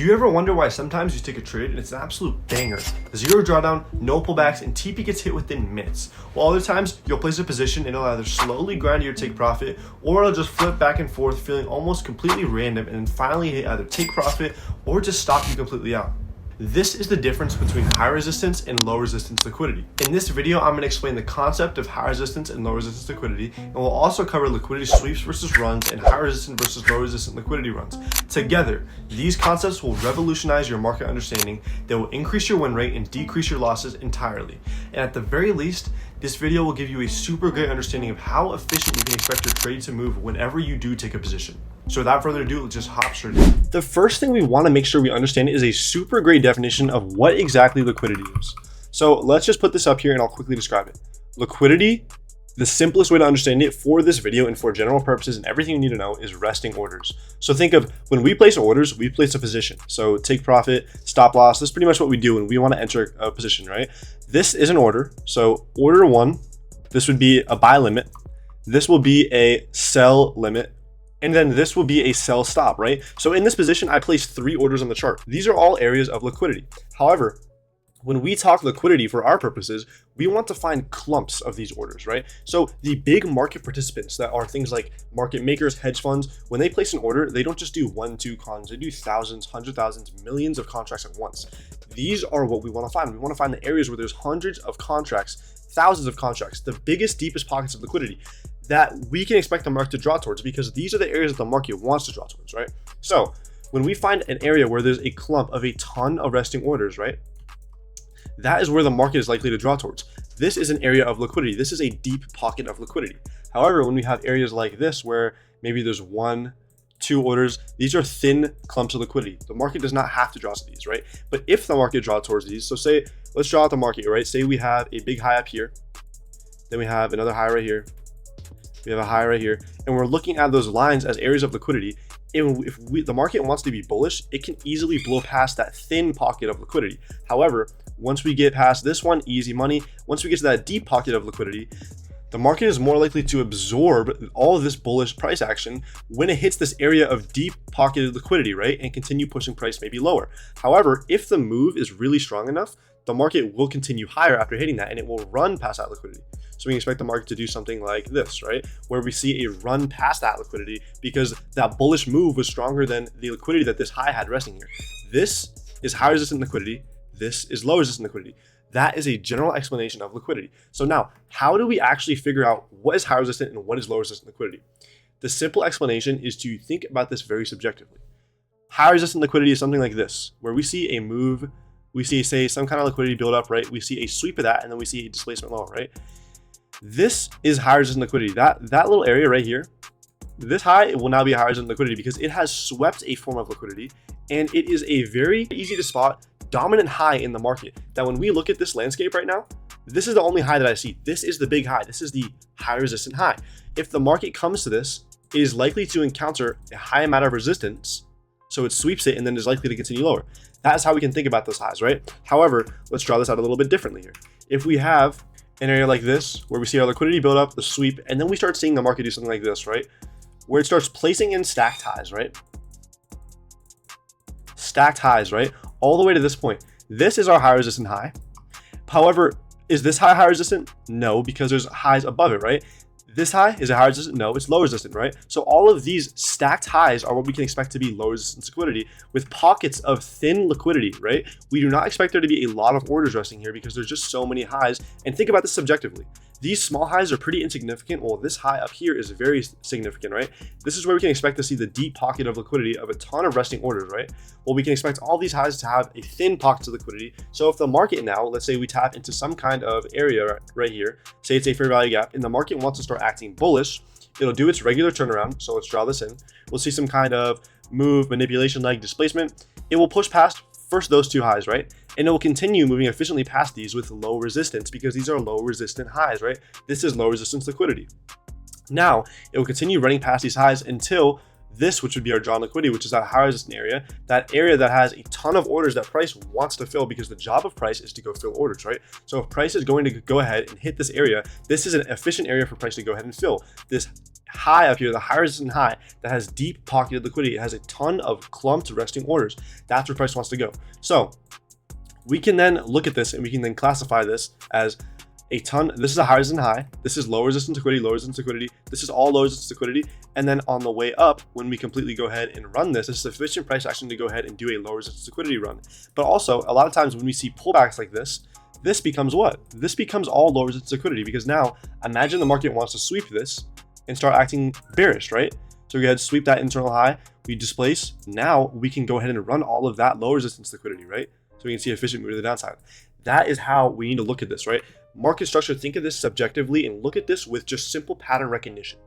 Do you ever wonder why sometimes you take a trade and it's an absolute banger? Zero drawdown, no pullbacks, and TP gets hit within minutes. While other times you'll place a position and it'll either slowly grind you to take profit, or it'll just flip back and forth feeling almost completely random and then finally hit either take profit or just stop you completely out. This is the difference between high resistance and low resistance liquidity. In this video, I'm going to explain the concept of high resistance and low resistance liquidity, and we'll also cover liquidity sweeps versus runs and high resistant versus low resistant liquidity runs. Together, these concepts will revolutionize your market understanding. They will increase your win rate and decrease your losses entirely. And at the very least, this video will give you a super great understanding of how efficient you can expect your trade to move whenever you do take a position. So without further ado, let's just hop straight in. The first thing we want to make sure we understand is a super great definition of what exactly liquidity is. So let's just put this up here and I'll quickly describe it. Liquidity, the simplest way to understand it for this video and for general purposes and everything you need to know, is resting orders. So think of when we place orders, we place a position. So take profit, stop loss, this is pretty much what we do when we want to enter a position, right? This is an order. So order one, this would be a buy limit. This will be a sell limit. And then this will be a sell stop, right? So in this position, I placed 3 orders on the chart. These are all areas of liquidity. However, when we talk liquidity for our purposes, we want to find clumps of these orders, right? So the big market participants that are things like market makers, hedge funds, when they place an order, they don't just do 1, 2 cons, they do thousands, hundreds of thousands, millions of contracts at once. These are what we want to find. We want to find the areas where there's hundreds of contracts, thousands of contracts, the biggest, deepest pockets of liquidity that we can expect the market to draw towards, because these are the areas that the market wants to draw towards, right? So when we find an area where there's a clump of a ton of resting orders, right? That is where the market is likely to draw towards. This is an area of liquidity. This is a deep pocket of liquidity. However, when we have areas like this where maybe there's 1, 2 orders, these are thin clumps of liquidity. The market does not have to draw to these, right? But if the market draws towards these, so say, let's draw out the market, right? Say we have a big high up here, then we have another high right here, we have a high right here, and we're looking at those lines as areas of liquidity. If the market wants to be bullish, it can easily blow past that thin pocket of liquidity. However, once we get past this one, easy money. Once we get to that deep pocket of liquidity, the market is more likely to absorb all of this bullish price action when it hits this area of deep pocketed liquidity, right? And continue pushing price maybe lower. However, if the move is really strong enough, the market will continue higher after hitting that and it will run past that liquidity. So we expect the market to do something like this, right? Where we see a run past that liquidity because that bullish move was stronger than the liquidity that this high had resting here. This is high resistant liquidity. This is low resistant liquidity. That is a general explanation of liquidity. So now, how do we actually figure out what is high resistant and what is low resistant liquidity? The simple explanation is to think about this very subjectively. High resistant liquidity is something like this, where we see a move, we see, say, some kind of liquidity build up, right? We see a sweep of that, and then we see a displacement lower, right? This is high resistant liquidity. That little area right here, this high will now be high resistant liquidity because it has swept a form of liquidity, and it is a very easy to spot dominant high in the market that when we look at this landscape right now, this is the only high that I see. This is the big high. This is the high resistant high. If the market comes to this, it is likely to encounter a high amount of resistance, so it sweeps it and then is likely to continue lower. That's how we can think about those highs, right? However, let's draw this out a little bit differently here. If we have an area like this, where we see our liquidity build up, the sweep, and then we start seeing the market do something like this, right? Where it starts placing in stacked highs, right? Stacked highs, right? All the way to this point. This is our high resistant high. However, is this high resistant? No, because there's highs above it, right? This high is a high resistant? No, it's low resistant, right? So all of these stacked highs are what we can expect to be low resistance liquidity with pockets of thin liquidity, right? We do not expect there to be a lot of orders resting here because there's just so many highs. And think about this subjectively. These small highs are pretty insignificant. Well, this high up here is very significant, right? This is where we can expect to see the deep pocket of liquidity of a ton of resting orders, right? Well, we can expect all these highs to have a thin pocket of liquidity. So if the market now, let's say we tap into some kind of area right here, say it's a fair value gap, and the market wants to start acting bullish, it'll do its regular turnaround. So let's draw this in. We'll see some kind of move, manipulation, leg displacement. It will push past first those 2 highs, right? And it will continue moving efficiently past these with low resistance because these are low resistant highs, right? This is low resistance liquidity. Now, it will continue running past these highs until this, which would be our drawn liquidity, which is that high resistant area, that area that has a ton of orders that price wants to fill because the job of price is to go fill orders, right? So if price is going to go ahead and hit this area, this is an efficient area for price to go ahead and fill. This high up here, the high resistant high that has deep pocketed liquidity. It has a ton of clumped resting orders. That's where price wants to go. So we can then look at this and we can then classify this as a ton. This is a high resistant high. This is low resistance liquidity, low resistance liquidity. This is all low resistance liquidity. And then on the way up, when we completely go ahead and run this, it's sufficient price action to go ahead and do a low resistance liquidity run. But also a lot of times when we see pullbacks like this becomes what? This becomes all low resistance liquidity, because now imagine the market wants to sweep this and start acting bearish, right? So we go ahead and sweep that internal high, we displace. Now we can go ahead and run all of that low resistance liquidity, right? So we can see efficient move to the downside. That is how we need to look at this, right? Market structure, think of this subjectively and look at this with just simple pattern recognition.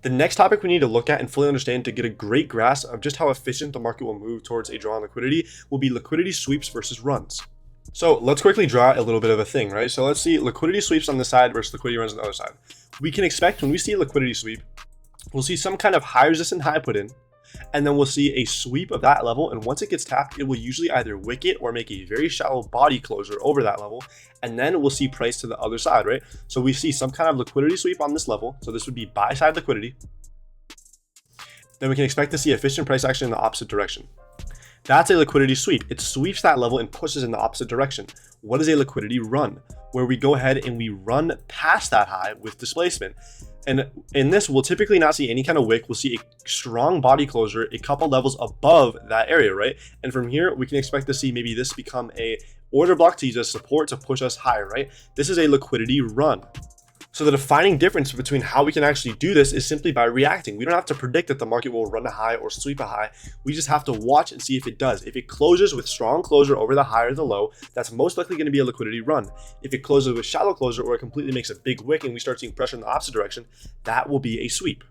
The next topic we need to look at and fully understand to get a great grasp of just how efficient the market will move towards a draw on liquidity will be liquidity sweeps versus runs. So let's quickly draw a little bit of a thing, right? So let's see liquidity sweeps on this side versus liquidity runs on the other side. We can expect when we see a liquidity sweep, we'll see some kind of high resistant high put in, and then we'll see a sweep of that level. And once it gets tapped, it will usually either wick it or make a very shallow body closure over that level. And then we'll see price to the other side, right? So we see some kind of liquidity sweep on this level. So this would be buy side liquidity. Then we can expect to see efficient price action in the opposite direction. That's a liquidity sweep. It sweeps that level and pushes in the opposite direction. What is a liquidity run? Where we go ahead and we run past that high with displacement. And in this, we'll typically not see any kind of wick. We'll see a strong body closure, a couple levels above that area, right? And from here, we can expect to see maybe this become a order block to use as support to push us higher, right? This is a liquidity run. So the defining difference between how we can actually do this is simply by reacting. We don't have to predict that the market will run a high or sweep a high. We just have to watch and see if it does. If it closes with strong closure over the high or the low, that's most likely going to be a liquidity run. If it closes with shallow closure or it completely makes a big wick and we start seeing pressure in the opposite direction, that will be a sweep.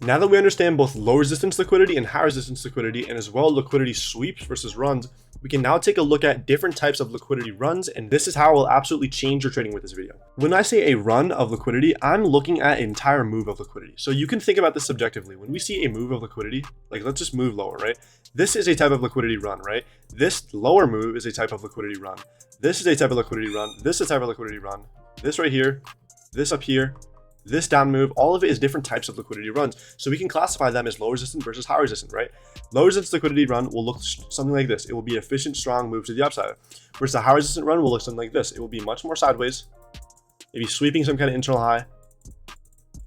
Now that we understand both low resistance liquidity and high resistance liquidity, and as well liquidity sweeps versus runs, we can now take a look at different types of liquidity runs, and this is how we'll absolutely change your trading with this video. When I say a run of liquidity, I'm looking at an entire move of liquidity. So you can think about this subjectively. When we see a move of liquidity, like let's just move lower, right? This is a type of liquidity run, right? This lower move is a type of liquidity run. This is a type of liquidity run. This is a type of liquidity run. This right here, this up here, this down move, all of it is different types of liquidity runs. So we can classify them as low resistant versus high resistant, right? Low resistance liquidity run will look something like this. It will be efficient, strong move to the upside. Versus a high resistant run will look something like this. It will be much more sideways, maybe sweeping some kind of internal high,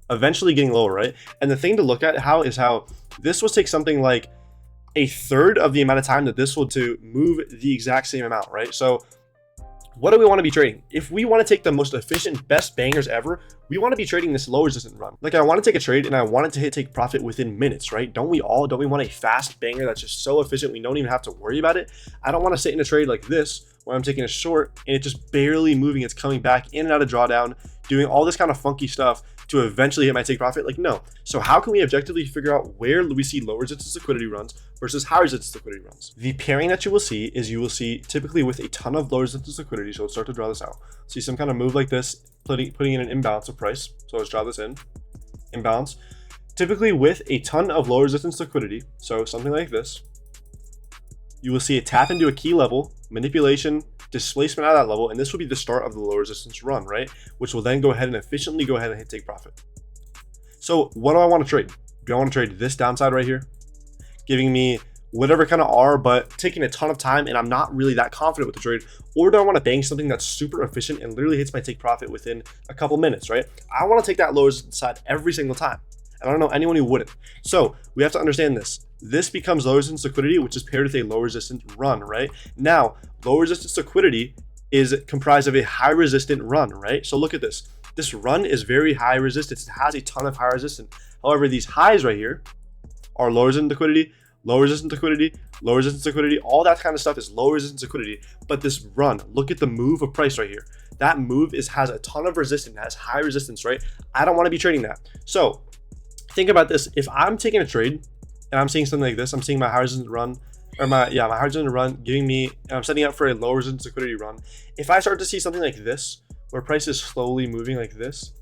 eventually getting lower, right? And the thing to look at is how this will take something like a third of the amount of time that this will to move the exact same amount, right? So what do we want to be trading? If we want to take the most efficient, best bangers ever, we want to be trading this low resistant run. Like I want to take a trade and I want it to take profit within minutes, right? Don't we want a fast banger that's just so efficient we don't even have to worry about it? I don't want to sit in a trade like this where I'm taking a short and it's just barely moving. It's coming back in and out of drawdown, doing all this kind of funky stuff to eventually hit my take profit. Like no. So how can we objectively figure out where we see low resistance liquidity runs versus high resistance liquidity runs? The pairing that you will see is you will see typically with a ton of low resistance liquidity. So let's start to draw this out. See some kind of move like this, putting in an imbalance of price. So let's draw this in, imbalance. Typically with a ton of low resistance liquidity, so something like this, you will see it tap into a key level, manipulation, displacement out of that level, and this will be the start of the low resistance run, right? Which will then go ahead and efficiently go ahead and hit take profit. So what do I want to trade? Do I want to trade this downside right here, giving me whatever kind of R, but taking a ton of time and I'm not really that confident with the trade? Or do I want to bang something that's super efficient and literally hits my take profit within a couple minutes, right? I want to take that low resistance side every single time. And I don't know anyone who wouldn't. So we have to understand this. This becomes low resistance liquidity, which is paired with a low resistance run, right? Now, low resistance liquidity is comprised of a high resistant run, right? So look at this. This run is very high resistance. It has a ton of high resistance. However, these highs right here are low resistance liquidity, low resistance liquidity, low resistance liquidity. All that kind of stuff is low resistance liquidity. But this run, look at the move of price right here. That move has a ton of resistance, has high resistance, right? I don't want to be trading that. So think about this. If I'm taking a trade and I'm seeing something like this, I'm seeing my high resistance run, or my high resistance run giving me, and I'm setting up for a low resistance liquidity run. If I start to see something like this, where price is slowly moving like this,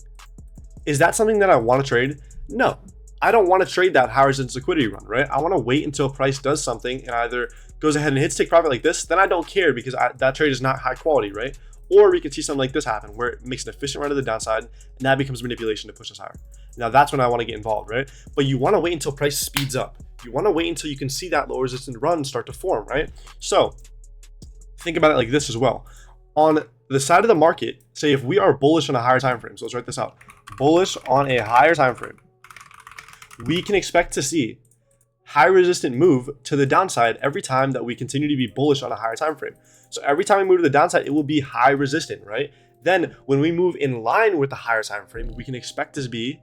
is that something that I want to trade? No, I don't want to trade that high resistance liquidity run, right? I want to wait until price does something and either goes ahead and hits take profit like this, then I don't care because that trade is not high quality, right? Or we can see something like this happen where it makes an efficient run to the downside, and that becomes manipulation to push us higher. Now that's when I want to get involved, right? But you want to wait until price speeds up. You want to wait until you can see that lower resistance run start to form, right? So think about it like this as well. On the side of the market, say if we are bullish on a higher time frame, so let's write this out. Bullish on a higher time frame, we can expect to see high resistant move to the downside every time that we continue to be bullish on a higher time frame. So every time we move to the downside, it will be high resistant, right? Then when we move in line with the higher time frame, we can expect this to be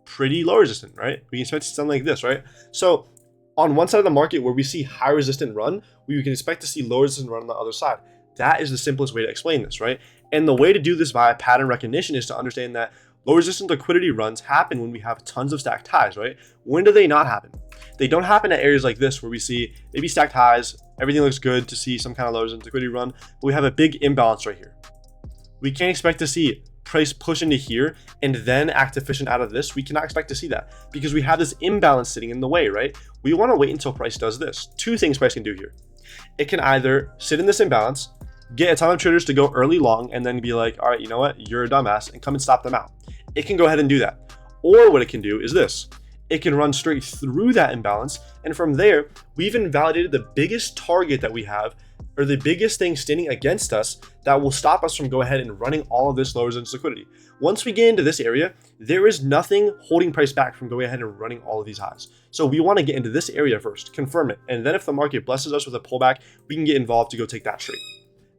pretty low resistant, right? We can expect something like this, right? So on one side of the market where we see high resistant run, we can expect to see low resistant run on the other side. That is the simplest way to explain this, right? And the way to do this via pattern recognition is to understand that low resistance liquidity runs happen when we have tons of stacked highs, right? When do they not happen? They don't happen at areas like this where we see maybe stacked highs, everything looks good to see some kind of low resistance liquidity run, but we have a big imbalance right here. We can't expect to see price push into here and then act efficient out of this. We cannot expect to see that because we have this imbalance sitting in the way, right? We want to wait until price does this. Two things price can do here. It can either sit in this imbalance, get a ton of traders to go early long and then be like, all right, you know what? You're a dumbass, and come and stop them out. It can go ahead and do that. Or what it can do is this. It can run straight through that imbalance. And from there, we've invalidated the biggest target that we have, or the biggest thing standing against us that will stop us from go ahead and running all of this low resistance liquidity. Once we get into this area, there is nothing holding price back from going ahead and running all of these highs. So we want to get into this area first, confirm it. And then if the market blesses us with a pullback, we can get involved to go take that trade.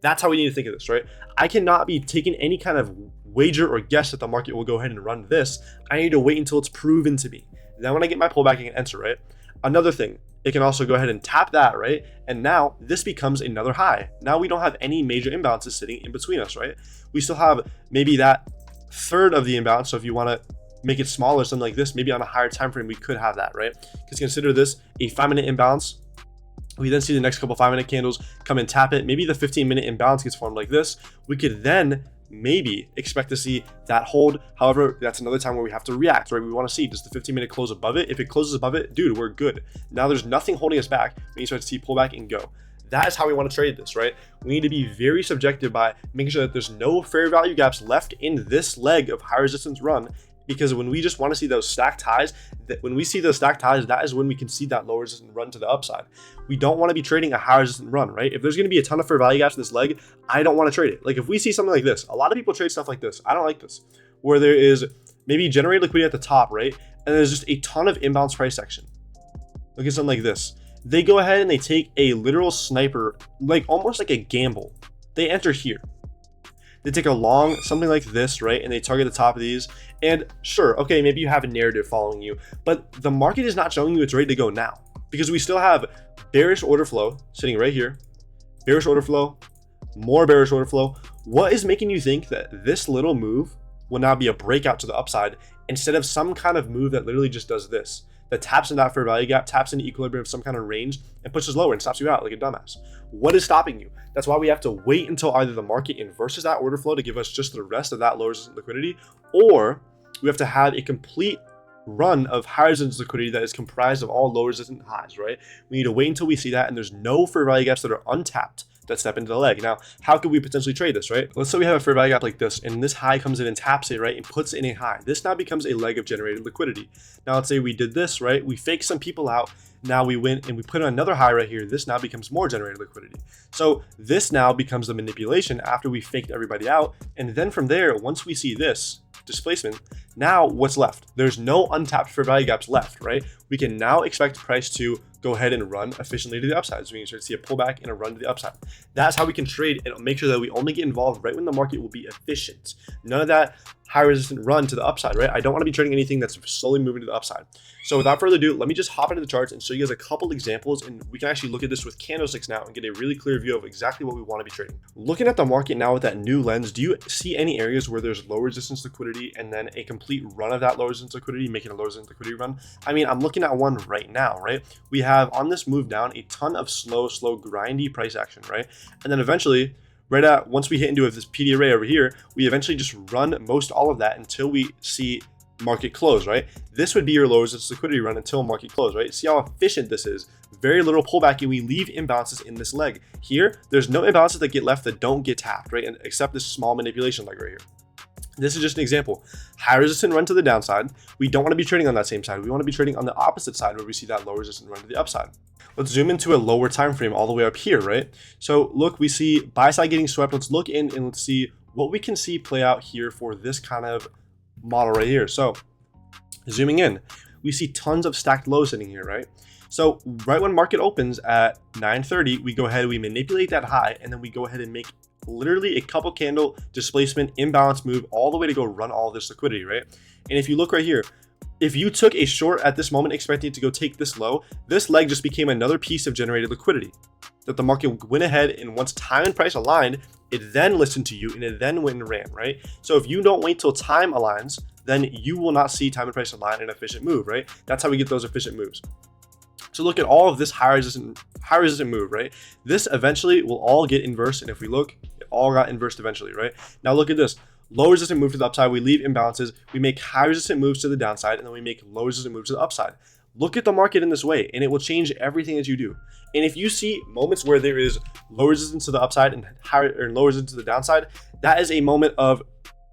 That's how we need to think of this, right? I cannot be taking any kind of wager or guess that the market will go ahead and run this. I need to wait until it's proven to be. Then when I get my pullback, I can enter, right? Another thing, it can also go ahead and tap that, right? And now this becomes another high. Now we don't have any major imbalances sitting in between us, right? We still have maybe that third of the imbalance. So if you want to make it smaller, something like this, maybe on a higher time frame, we could have that, right? Because consider this a 5-minute imbalance. We then see the next couple 5-minute candles come and tap it. Maybe the 15-minute imbalance gets formed like this. We could then maybe expect to see that hold. However, that's another time where we have to react, right? We want to see, does the 15-minute close above it? If it closes above it, dude, we're good. Now there's nothing holding us back. We need to start to see pullback and go. That is how we want to trade this, right? We need to be very subjective by making sure that there's no fair value gaps left in this leg of high resistance run. Because when we just want to see those stacked highs, that is when we can see that low resistance run to the upside. We don't want to be trading a high resistance run, right? If there's going to be a ton of fair value gaps in this leg, I don't want to trade it. Like if we see something like this, a lot of people trade stuff like this. I don't like this, where there is maybe generated liquidity at the top, right? And there's just a ton of imbalance price action. Look at something like this. They go ahead and they take a literal sniper, like almost like a gamble. They enter here. They take a long, something like this, right? And they target the top of these. And sure, okay, maybe you have a narrative following you, but the market is not showing you it's ready to go now because we still have bearish order flow sitting right here, bearish order flow, more bearish order flow. What is making you think that this little move will now be a breakout to the upside instead of some kind of move that literally just does this, that taps into that fair value gap, taps into equilibrium of some kind of range and pushes lower and stops you out like a dumbass? What is stopping you? That's why we have to wait until either the market inverses that order flow to give us just the rest of that low resistance liquidity, or we have to have a complete run of high resistance liquidity that is comprised of all low resistance highs, right? We need to wait until we see that and there's no fair value gaps that are untapped that step into the leg. Now, how could we potentially trade this, right? Let's say we have a fair value gap like this and this high comes in and taps it, right? And puts it in a high. This now becomes a leg of generated liquidity. Now, let's say we did this, right? We faked some people out. Now we went and we put on another high right here. This now becomes more generated liquidity. So this now becomes the manipulation after we faked everybody out. And then from there, once we see this displacement, now what's left? There's no untapped fair value gaps left, right? We can now expect price to go ahead and run efficiently to the upside. So we can start to see a pullback and a run to the upside. That's how we can trade and make sure that we only get involved right when the market will be efficient. None of that high resistant run to the upside, right? I don't want to be trading anything that's slowly moving to the upside. So without further ado, let me just hop into the charts and show you guys a couple examples, and we can actually look at this with candlesticks now and get a really clear view of exactly what we want to be trading. Looking at the market now with that new lens, do you see any areas where there's low resistance liquidity and then a complete run of that low resistance liquidity, making a low resistance liquidity run? I mean, I'm looking at one right now, right? We have on this move down a ton of slow, grindy price action, right? And then eventually, right at once we hit into this PD array over here, we eventually just run most all of that until we see market close, right? This would be your low resistance liquidity run until market close, right? See how efficient this is. Very little pullback, and we leave imbalances in this leg. Here, there's no imbalances that get left that don't get tapped, right? And except this small manipulation leg right here. This is just an example. High resistant run to the downside. We don't want to be trading on that same side. We want to be trading on the opposite side where we see that low resistant run to the upside. Let's zoom into a lower time frame all the way up here, right? So look, we see buy side getting swept. Let's look in and let's see what we can see play out here for this kind of model right here. So zooming in, we see tons of stacked lows sitting here, right? So right when market opens at 9:30, we go ahead, we manipulate that high, and then we go ahead and make literally a couple candle displacement imbalance move all the way to go run all this liquidity, right? And if you look right here, if you took a short at this moment expecting it to go take this low, this leg just became another piece of generated liquidity that the market went ahead, and once time and price aligned, it then listened to you and it then went and ran, right? So if you don't wait till time aligns, then you will not see time and price align an efficient move, right? That's how we get those efficient moves. So look at all of this high resistant move, right? This eventually will all get inversed, and if we look, it all got inversed eventually, right? Now look at this. Low resistant move to the upside, we leave imbalances, we make high resistant moves to the downside, and then we make low resistant moves to the upside. Look at the market in this way, and it will change everything that you do. And if you see moments where there is low resistance to the upside and low resistance to the downside, that is a moment of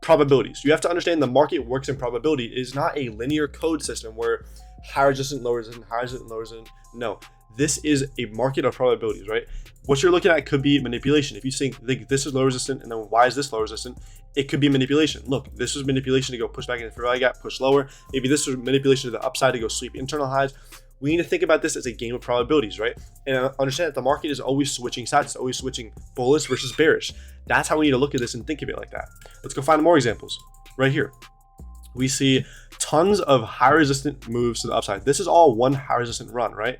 probabilities. You have to understand the market works in probability. It is not a linear code system where high resistant, low resistant, high resistant, low resistant. No, this is a market of probabilities, right? What you're looking at could be manipulation. If you think this is low resistant and then why is this low resistant, it could be manipulation. Look, this was manipulation to go push back into the value gap, push lower. Maybe this was manipulation to the upside to go sweep internal highs. We need to think about this as a game of probabilities, right? And understand that the market is always switching sides. It's always switching bullish versus bearish. That's how we need to look at this and think of it like that. Let's go find more examples. Right here, we see tons of high resistant moves to the upside. This is all one high resistant run, right?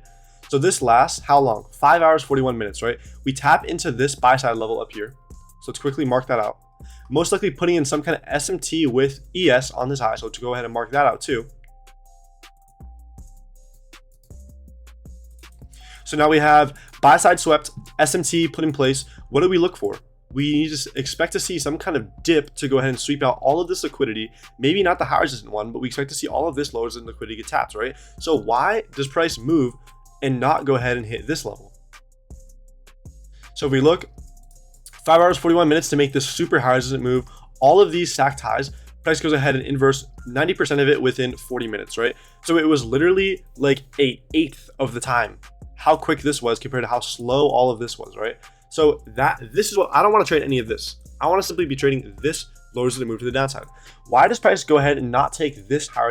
So this lasts how long? 5 hours, 41 minutes, right? We tap into this buy side level up here. So let's quickly mark that out. Most likely putting in some kind of SMT with ES on this high. So to go ahead and mark that out too. So now we have buy side swept, SMT put in place. What do we look for? We need to expect to see some kind of dip to go ahead and sweep out all of this liquidity. Maybe not the high resistant one, but we expect to see all of this low resistant liquidity get tapped, right? So why does price move and not go ahead and hit this level? So if we look, 5 hours, 41 minutes to make this super high resistant move, all of these stacked highs, price goes ahead and inverse 90% of it within 40 minutes, right? So it was literally like an eighth of the time how quick this was compared to how slow all of this was, right? So this is what I don't want to trade any of this. I want to simply be trading this low resistant move to the downside. Why does price go ahead and not take this high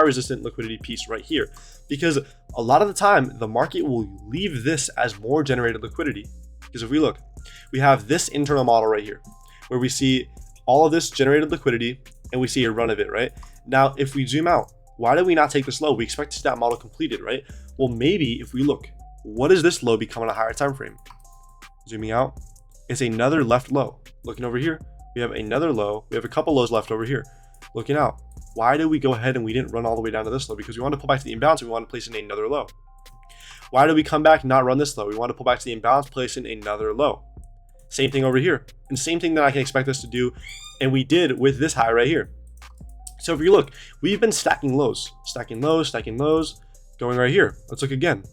resistant liquidity piece right here? Because a lot of the time the market will leave this as more generated liquidity. Because if we look, we have this internal model right here where we see all of this generated liquidity and we see a run of it, right? Now, if we zoom out, why do we not take this low? We expect to see that model completed, right? Well, maybe if we look, what does this low become on a higher time frame? Zooming out, it's another left low. Looking over here, we have another low. We have a couple lows left over here. Looking out, why did we go ahead and we didn't run all the way down to this low? Because we want to pull back to the imbalance and we want to place in another low. Why did we come back and not run this low? We want to pull back to the imbalance, place in another low. Same thing over here. And same thing that I can expect us to do. And we did with this high right here. So if you look, we've been stacking lows, going right here. Let's look again.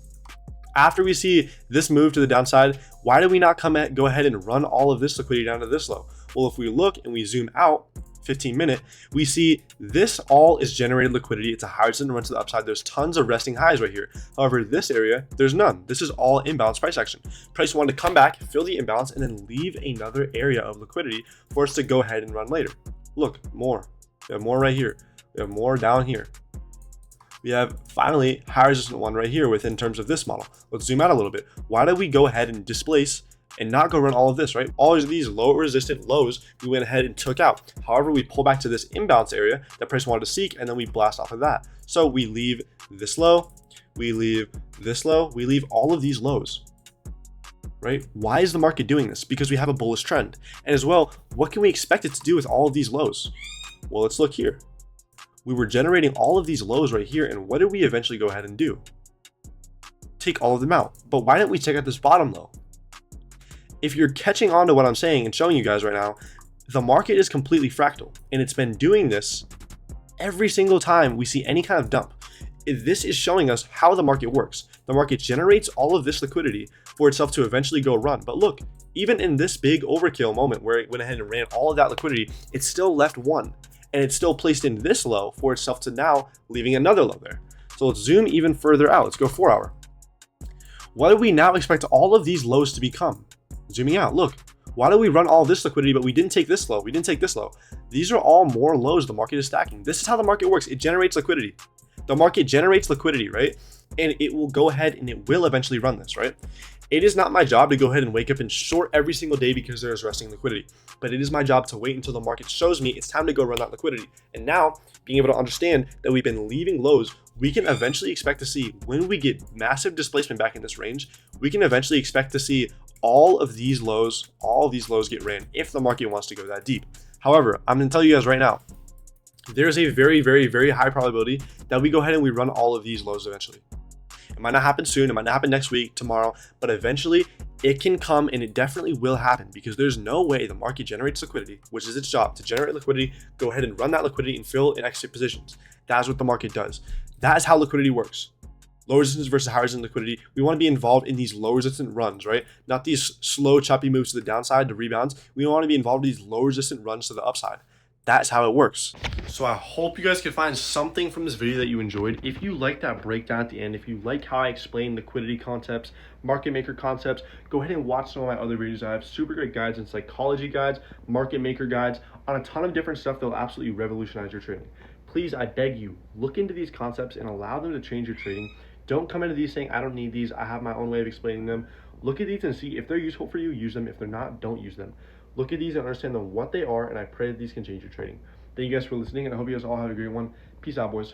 After we see this move to the downside, why do we not go ahead and run all of this liquidity down to this low? Well, if we look and we zoom out 15-minute, we see this all is generated liquidity. It's a high resistant run to the upside. There's tons of resting highs right here. However, this area, there's none. This is all imbalance price action. Price wanted to come back, fill the imbalance, and then leave another area of liquidity for us to go ahead and run later. Look, more. We have more right here. We have more down here. We have finally high resistant one right here within terms of this model. Let's zoom out a little bit. Why did we go ahead and displace and not go run all of this, right? All of these low resistant lows, we went ahead and took out. However, we pull back to this imbalance area that price wanted to seek, and then we blast off of that. So we leave this low, we leave this low, we leave all of these lows, right? Why is the market doing this? Because we have a bullish trend. And as well, what can we expect it to do with all of these lows? Well, let's look here. We were generating all of these lows right here, and what did we eventually go ahead and do? Take all of them out. But why didn't we check out this bottom low? If you're catching on to what I'm saying and showing you guys right now, the market is completely fractal, and it's been doing this every single time we see any kind of dump. This is showing us how the market works. The market generates all of this liquidity for itself to eventually go run. But look, even in this big overkill moment where it went ahead and ran all of that liquidity, it still left one. And it's still placed in this low for itself to now leaving another low there. So let's zoom even further out. Let's go 4 hour. What do we now expect all of these lows to become? Zooming out, look. Why do we run all this liquidity, but we didn't take this low? We didn't take this low. These are all more lows the market is stacking. This is how the market works. It generates liquidity. The market generates liquidity, right? And it will go ahead and it will eventually run this, right? It is not my job to go ahead and wake up and short every single day because there is resting liquidity, but it is my job to wait until the market shows me it's time to go run that liquidity. And now, being able to understand that we've been leaving lows, we can eventually expect to see when we get massive displacement back in this range, we can eventually expect to see all these lows get ran if the market wants to go that deep. However, I'm going to tell you guys right now, there's a very, very, very high probability that we go ahead and we run all of these lows eventually. It might not happen soon, it might not happen next week, tomorrow, but eventually it can come, and it definitely will happen, because there's no way the market generates liquidity, which is its job to generate liquidity, go ahead and run that liquidity and fill and exit positions. That's what the market does. That is how liquidity works. Low resistance versus high resistance liquidity. We want to be involved in these low resistant runs, right? Not these slow, choppy moves to the downside, to rebounds. We want to be involved in these low resistant runs to the upside. That's how it works. So I hope you guys could find something from this video that you enjoyed. If you like that breakdown at the end, if you like how I explain liquidity concepts, market maker concepts, go ahead and watch some of my other videos. I have super great guides and psychology guides, market maker guides, on a ton of different stuff that will absolutely revolutionize your trading. Please, I beg you, look into these concepts and allow them to change your trading. Don't come into these saying, I don't need these, I have my own way of explaining them. Look at these and see if they're useful for you, use them. If they're not, don't use them. Look at these and understand them, what they are, and I pray that these can change your trading. Thank you guys for listening, and I hope you guys all have a great one. Peace out, boys.